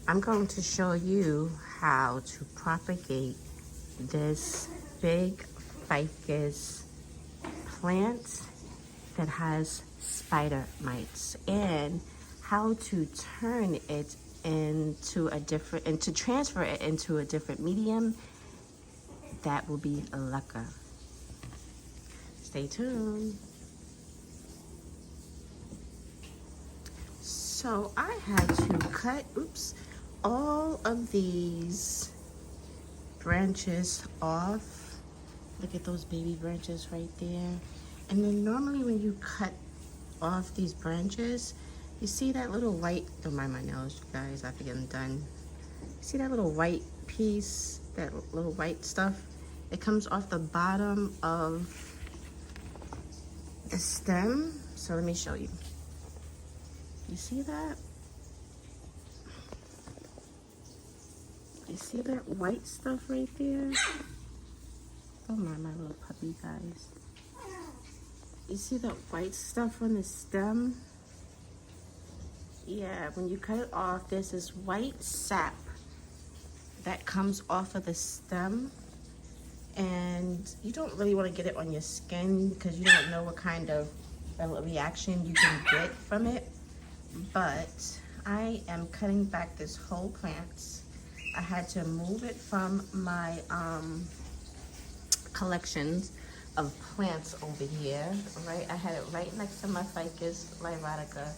I'm going to show you how to propagate this big ficus plant that has spider mites, and how to turn it into a different, and to transfer it into a different medium that will be a leca. Stay tuned. So I had to cut, all of these branches off. Look at those baby branches right there. And then normally when you cut off these branches, you see that little white, don't mind my nails, you guys, I think I'm done. You see that little white piece, that little white stuff? It comes off the bottom of the stem. So let me show you. You see that? You see that white stuff right there? Don't mind my little puppy, guys. You see that white stuff on the stem? Yeah, when you cut it off, there's this white sap that comes off of the stem. And you don't really want to get it on your skin because you don't know what kind of reaction you can get from it. But I am cutting back this whole plant. I had to move it from my collections of plants over here, right? I had it right next to my ficus lyratica,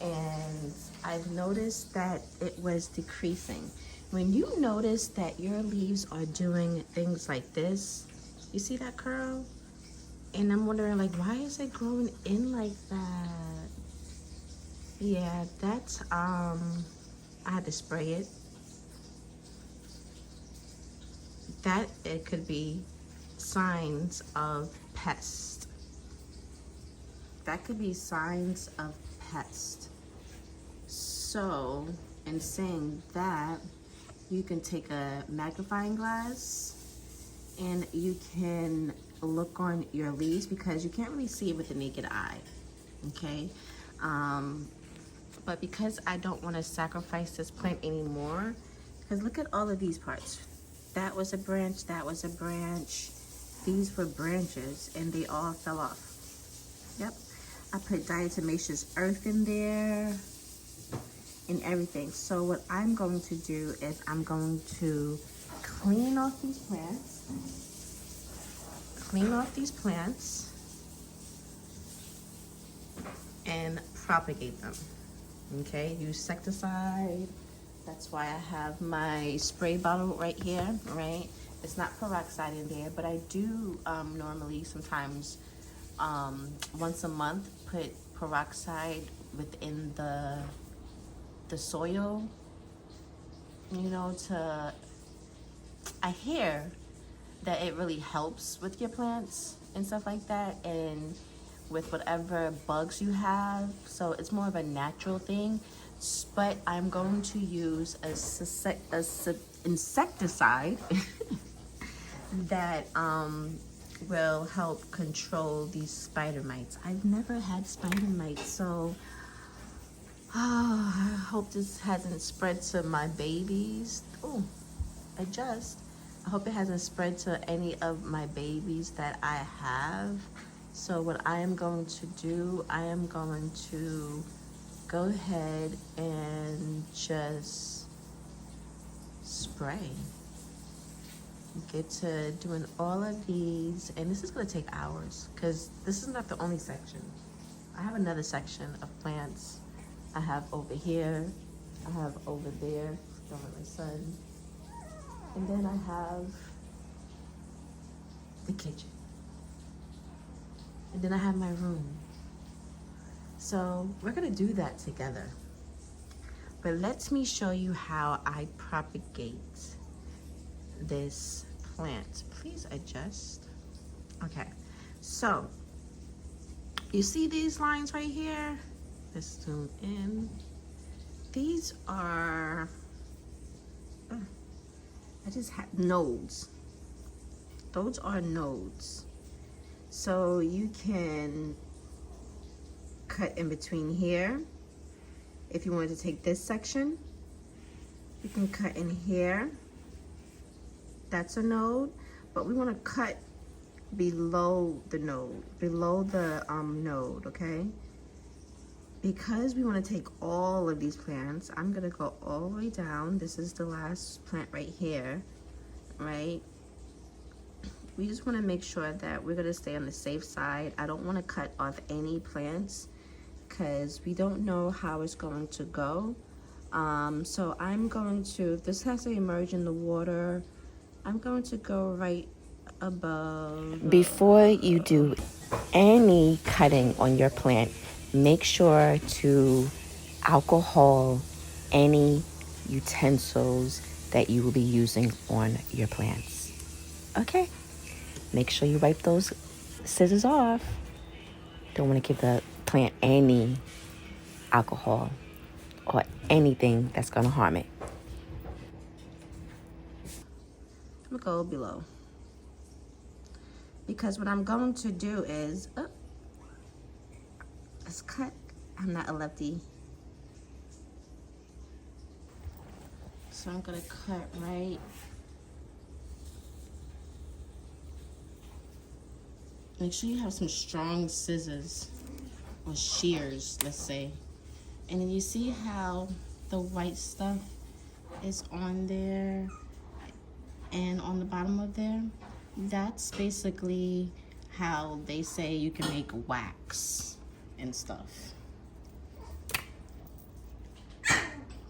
and I've noticed that it was decreasing. When you notice that your leaves are doing things like this, you see that curl? And I'm wondering, like, why is it growing in like that? Yeah, that's, I had to spray it. That, it could be signs of pest. That could be signs of pest. So, in saying that, you can take a magnifying glass and you can look on your leaves because you can't really see it with the naked eye, okay? But because I don't want to sacrifice this plant anymore, because look at all of these parts. That was a branch, that was a branch. These were branches and they all fell off. Yep, I put diatomaceous earth in there and everything. So what I'm going to do is I'm going to clean off these plants. Clean off these plants and propagate them. Okay, use insecticide. That's why I have my spray bottle right here, right? It's not peroxide in there, but I do normally sometimes once a month put peroxide within the soil, you know, I hear that it really helps with your plants and stuff like that, and with whatever bugs you have. So it's more of a natural thing. But I'm going to use a insecticide that will help control these spider mites. I've never had spider mites, so I hope this hasn't spread to my babies. Oh, I hope it hasn't spread to any of my babies that I have. So what I am going to do, I am going to go ahead and just spray. Get to doing all of these, and this is going to take hours because this is not the only section. I have another section of plants. I have over here, I have over there, don't let my son, and then I have the kitchen, and then I have my room. So we're gonna do that together. But let me show you how I propagate this plant. Please adjust. Okay, so you see these lines right here? Let's zoom in. These are, I just have nodes. Those are nodes. So you can cut in between here if you wanted to take this section You can cut in here. That's a node, but we want to cut below the node, node, okay? Because we want to take all of these plants, I'm gonna go all the way down. This is the last plant right here, right? We just want to make sure that we're gonna stay on the safe side. I don't want to cut off any plants because we don't know how it's going to go. So I'm going to, if this has to emerge in the water, I'm going to go right above. Before you do any cutting on your plant, make sure to alcohol any utensils that you will be using on your plants. Okay? Make sure you wipe those scissors off. Don't want to give the plant any alcohol or anything that's going to harm it. I'm going to go below. Because what I'm going to do is, let's cut. I'm not a lefty. So I'm going to cut right. Make sure you have some strong scissors or shears, let's say. And then you see how the white stuff is on there and on the bottom of there? That's basically how they say you can make wax and stuff.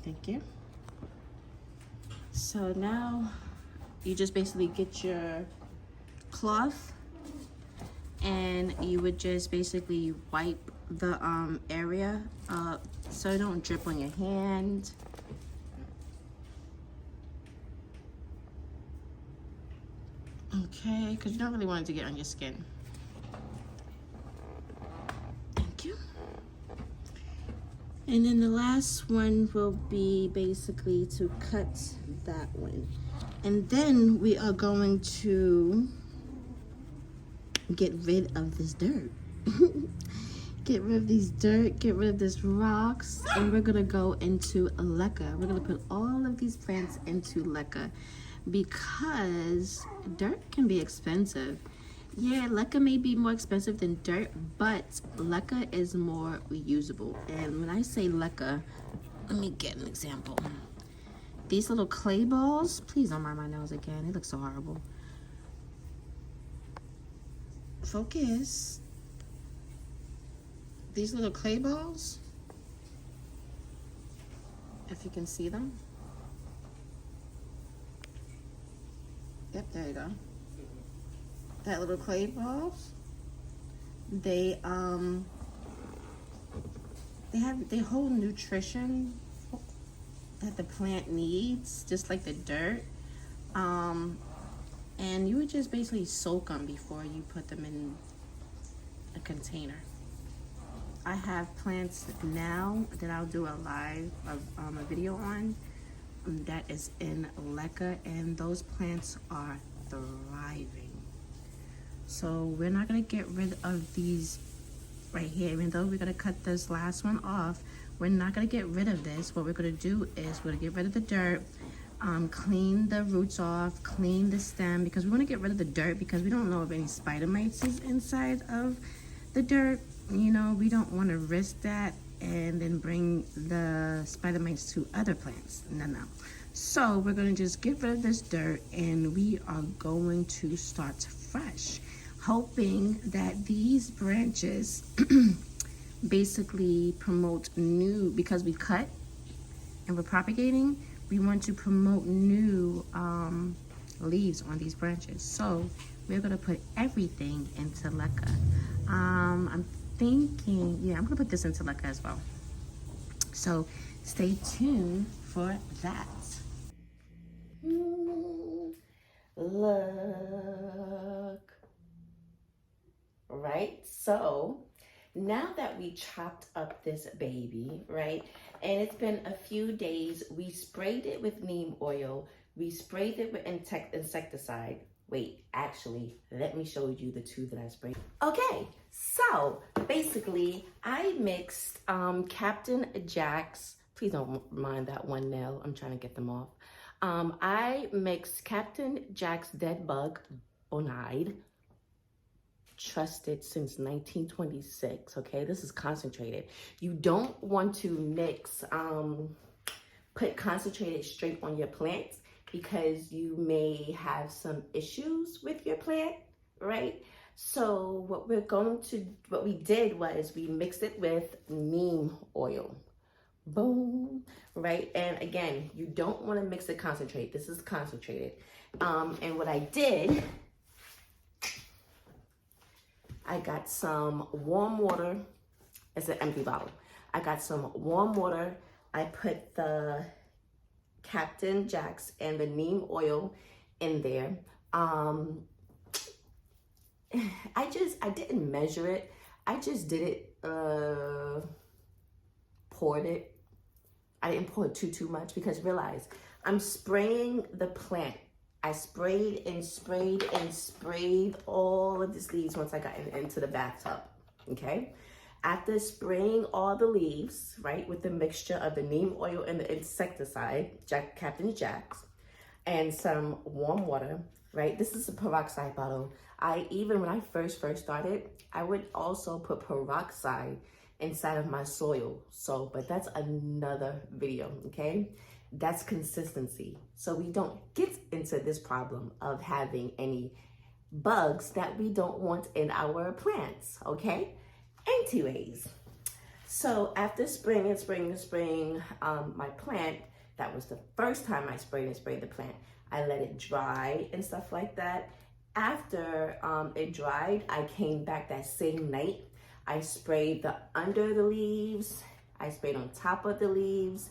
Thank you. So now you just basically get your cloth and you would just basically wipe the area up so it don't drip on your hand. Okay, because you don't really want it to get on your skin. Thank you. And then the last one will be basically to cut that one. And then we are going to get rid of this dirt. Get rid of these dirt, get rid of this rocks, and we're gonna go into a leca. We're gonna put all of these plants into leca because dirt can be expensive. Yeah, leca may be more expensive than dirt, but leca is more reusable. And when I say leca, let me get an example. These little clay balls, please don't mind my nose again, it looks so horrible. Focus. These little clay balls, if you can see them. Yep, there you go. That little clay balls, they hold nutrition that the plant needs, just like the dirt. And you would just basically soak them before you put them in a container. I have plants now that I'll do a video on that is in leca, and those plants are thriving. So we're not gonna get rid of these right here, even though we're gonna cut this last one off. We're not gonna get rid of this. What we're gonna do is we're gonna get rid of the dirt, clean the roots off, clean the stem, because we wanna get rid of the dirt because we don't know if any spider mites is inside of the dirt. You know, we don't want to risk that and then bring the spider mites to other plants. No. So we're going to just get rid of this dirt and we are going to start fresh, hoping that these branches basically promote new, because we cut and we're propagating, we want to promote new leaves on these branches. So we're going to put everything into leca. I'm thinking, yeah, I'm gonna put this into leca as well. So stay tuned for that. Look. Right, so now that we chopped up this baby, right, and it's been a few days, we sprayed it with neem oil, we sprayed it with insecticide. Wait, actually, let me show you the two that I sprayed. Okay, so basically I mixed Captain Jack's Please don't mind that one nail. I'm trying to get them off. I mix Captain Jack's Dead Bug Bonide, trusted since 1926, okay? This is concentrated. You don't want to mix, put concentrated straight on your plants because you may have some issues with your plant, right? So what we did was we mixed it with neem oil. Boom, right? And again, you don't want to mix it concentrate. This is concentrated. And what I did, I got some warm water. It's an empty bottle. I got some warm water. I put the Captain Jack's and the neem oil in there. I didn't measure it. I just did it, poured it. I didn't pour too much because realize I'm spraying the plant. I sprayed and sprayed and sprayed all of these leaves once I got into the bathtub, okay? After spraying all the leaves, right, with the mixture of the neem oil and the insecticide, Captain Jack's, and some warm water, right? This is a peroxide bottle. When I first started, I would also put peroxide inside of my soil. But that's another video, okay? That's consistency. So we don't get into this problem of having any bugs that we don't want in our plants, okay? Anyways, so after spraying my plant, that was the first time I sprayed the plant. I let it dry and stuff like that. After it dried, I came back that same night. I sprayed under the leaves, I sprayed on top of the leaves,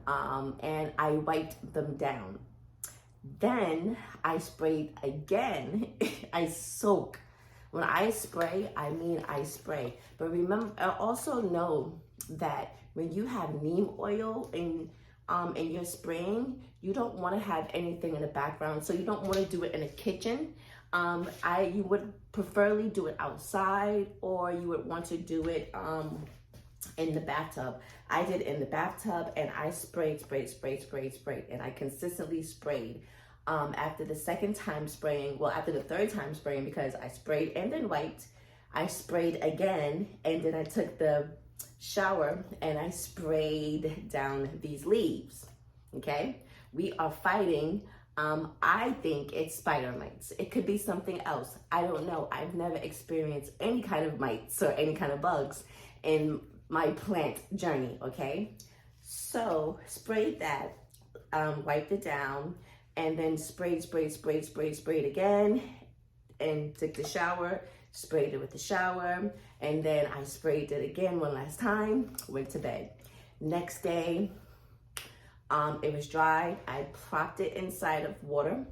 and I wiped them down. Then I sprayed again. I soak. When I spray, I mean I spray. But remember, also know that when you have neem oil in your spraying, you don't want to have anything in the background. So you don't want to do it in the kitchen. You would preferably do it outside, or you would want to do it in the bathtub. I did in the bathtub, and I sprayed, and I consistently sprayed. After the second time spraying, after the third time spraying, because I sprayed and then wiped, I sprayed again, and then I took the shower and I sprayed down these leaves, okay? We are fighting, I think it's spider mites. It could be something else. I don't know. I've never experienced any kind of mites or any kind of bugs in my plant journey, okay? So sprayed that, wiped it down, and then sprayed again, and took the shower, sprayed it with the shower, and then I sprayed it again one last time, went to bed. Next day, it was dry. I propped it inside of water,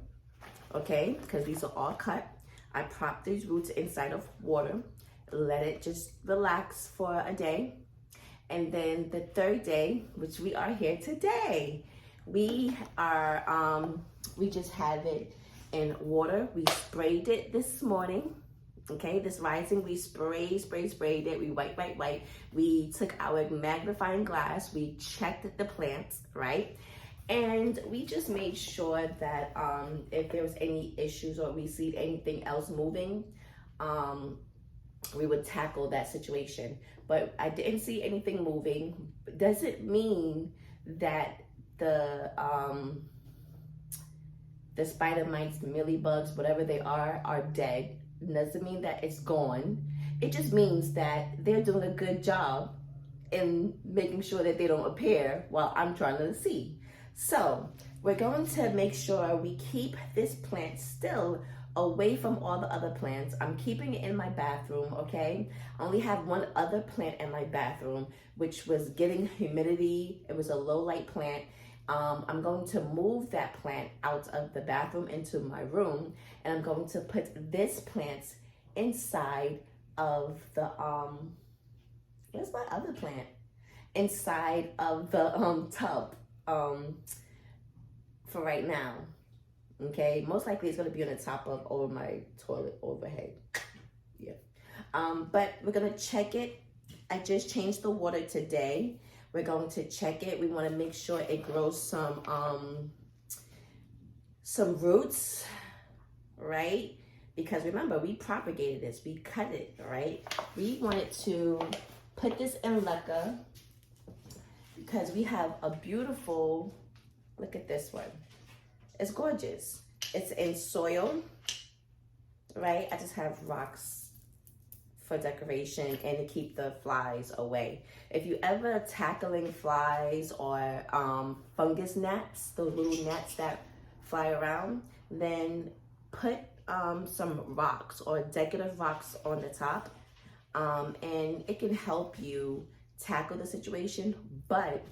okay, because these are all cut. I propped these roots inside of water, let it just relax for a day. And then the third day, which we are here today, we just have it in water. We sprayed it this morning, okay? This rising, we sprayed it. We wipe. We took our magnifying glass. We checked the plants, right? And we just made sure that if there was any issues or we see anything else moving, we would tackle that situation. But I didn't see anything moving. Does it mean that the spider mites, mealybugs, whatever they are dead? It doesn't mean that it's gone. It just means that they're doing a good job in making sure that they don't appear while I'm trying to see. So we're going to make sure we keep this plant still away from all the other plants. I'm keeping it in my bathroom, okay? I only have one other plant in my bathroom, which was getting humidity. It was a low light plant. I'm going to move that plant out of the bathroom into my room, and I'm going to put this plant inside of the, where's my other plant? Inside of the tub for right now. Okay, most likely it's going to be on the top of over my toilet overhead. Yeah. But we're going to check it. I just changed the water today. We're going to check it. We want to make sure it grows some roots, right? Because remember, we propagated this, we cut it, right? We wanted to put this in leca because we have a beautiful, look at this one. It's gorgeous. It's in soil, right? I just have rocks for decoration and to keep the flies away. If you ever tackling flies or fungus gnats, those little gnats that fly around, then put some rocks or decorative rocks on the top, and it can help you tackle the situation. But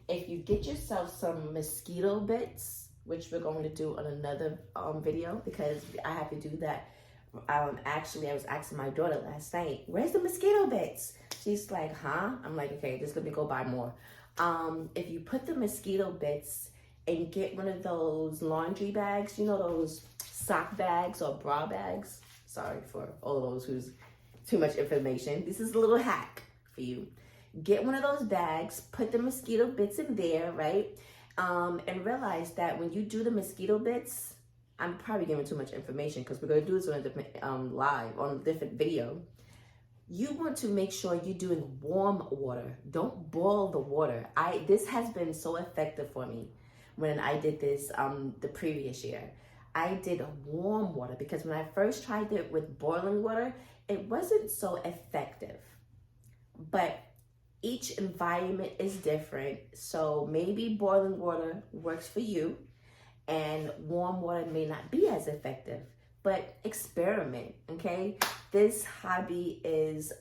if you get yourself some mosquito bits, which we're going to do on another video, because I have to do that. Actually, I was asking my daughter last night, where's the mosquito bits? She's like, huh? I'm like, okay, just let me go buy more. If you put the mosquito bits and get one of those laundry bags, you know, those sock bags or bra bags. Sorry for all those who's too much information. This is a little hack for you. Get one of those bags, put the mosquito bits in there, right? And realize that when you do the mosquito bits, I'm probably giving too much information because we're going to do this on a different live, on a different video. You want to make sure you're doing warm water. Don't boil the water. This has been so effective for me when I did this the previous year. I did warm water because when I first tried it with boiling water, it wasn't so effective. But each environment is different. So maybe boiling water works for you and warm water may not be as effective, but experiment, okay? This hobby is,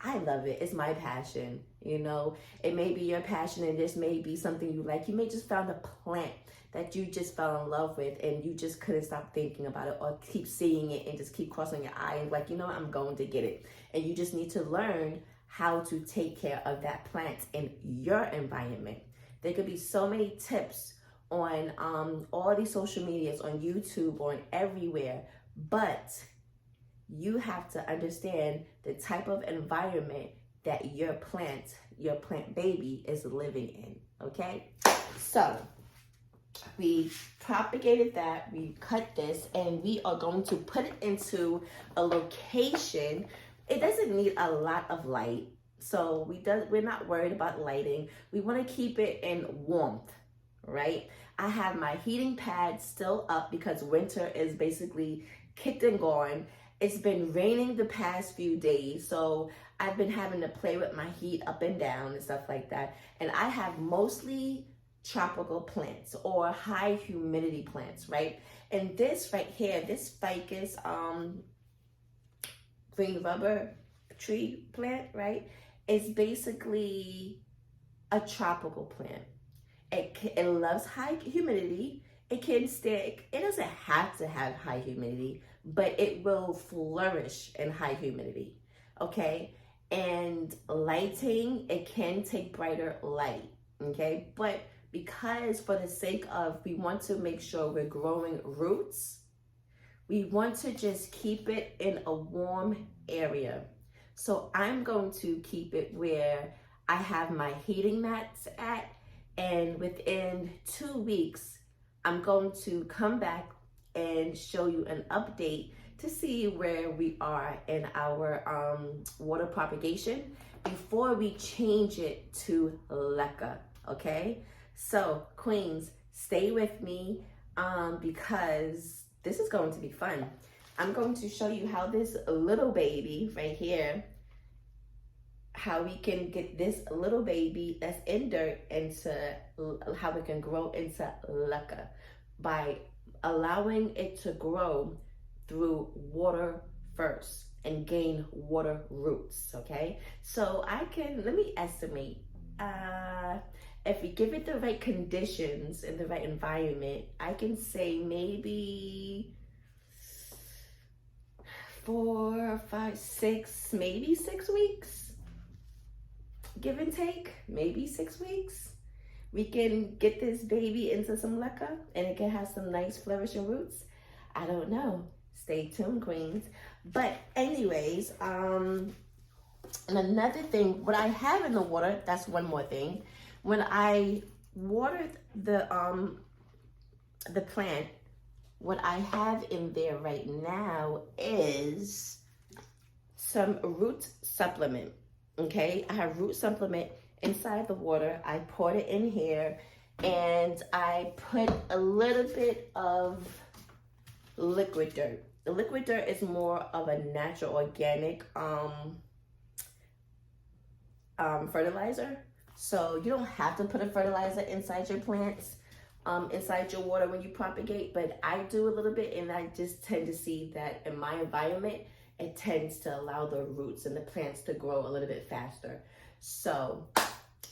I love it. It's my passion, you know? It may be your passion and this may be something you like. You may just found a plant that you just fell in love with and you just couldn't stop thinking about it or keep seeing it and just keep crossing your eye and like, you know, I'm going to get it. And you just need to learn how to take care of that plant in your environment. There could be so many tips on all these social medias, on YouTube, on everywhere, but you have to understand the type of environment that your plant baby is living in, okay? So we propagated that, we cut this, and we are going to put it into a location. It doesn't need a lot of light, so we're not worried about lighting. We want to keep it in warmth, right? I have my heating pad still up because winter is basically kicked and gone. It's been raining the past few days, so I've been having to play with my heat up and down and stuff like that. And I have mostly tropical plants or high humidity plants, right? And this right here, this ficus green rubber tree plant, right, is basically a tropical plant. It loves high humidity. It can stick. It doesn't have to have high humidity, but it will flourish in high humidity, okay? And lighting, it can take brighter light, okay? But because for the sake of, we want to make sure we're growing roots, we want to just keep it in a warm area. So I'm going to keep it where I have my heating mats at, and within 2 weeks, I'm going to come back and show you an update to see where we are in our water propagation before we change it to leca, okay? So queens, stay with me because this is going to be fun. I'm going to show you how this little baby right here, how we can get this little baby that's in dirt into how it can grow into leca by allowing it to grow through water first and gain water roots, okay? So let me estimate, if we give it the right conditions and the right environment, I can say maybe 4, 5, 6, maybe 6 weeks. Give and take, maybe 6 weeks. We can get this baby into some leca and it can have some nice flourishing roots. I don't know. Stay tuned, queens. But anyways, And another thing, what I have in the water, that's one more thing. When I watered the plant, what I have in there right now is some root supplement. Okay, I have root supplement inside the water. I poured it in here, and I put a little bit of liquid dirt. The liquid dirt is more of a natural organic fertilizer. So you don't have to put a fertilizer inside your plants, inside your water when you propagate, but I do a little bit, and I just tend to see that in my environment, it tends to allow the roots and the plants to grow a little bit faster. So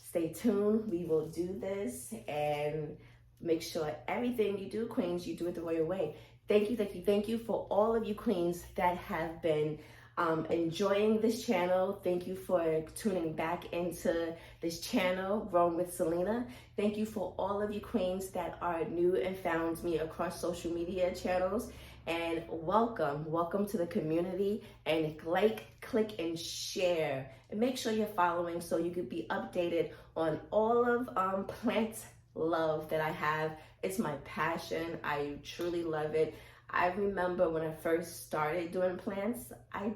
stay tuned. We will do this, and make sure everything you do, queens, you do it the royal way. Thank you, thank you, thank you for all of you queens that have been enjoying this channel. Thank you for tuning back into this channel, Growing with Selena. Thank you for all of you queens that are new and found me across social media channels. And welcome to the community. And like, click, and share. And make sure you're following so you can be updated on all of plant love that I have. It's my passion. I truly love it. I remember when I first started doing plants, I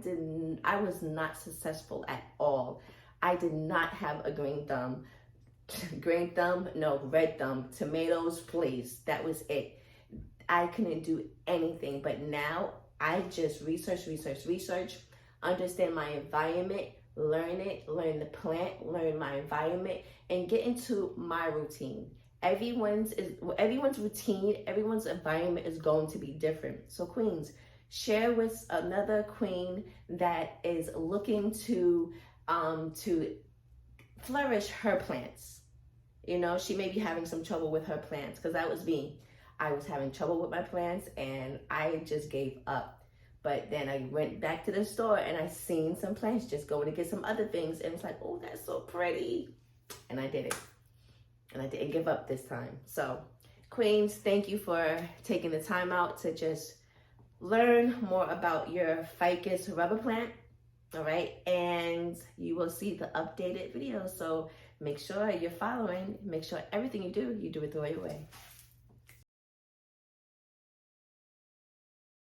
was not successful at all. I did not have a green thumb. Red thumb. Tomatoes, please. That was it. I couldn't do anything, but now I just research, understand my environment, learn the plant, learn my environment, and get into my routine. Everyone's routine, everyone's environment is going to be different. So queens, share with another queen that is looking to flourish her plants. You know, she may be having some trouble with her plants, because that was me. I was having trouble with my plants, and I just gave up. But then I went back to the store, and I seen some plants, just going to get some other things, and it's like, oh, that's so pretty. And I did it. And I didn't give up this time. So, queens, thank you for taking the time out to just learn more about your ficus rubber plant. All right. And you will see the updated video. So make sure you're following. Make sure everything you do it the right way.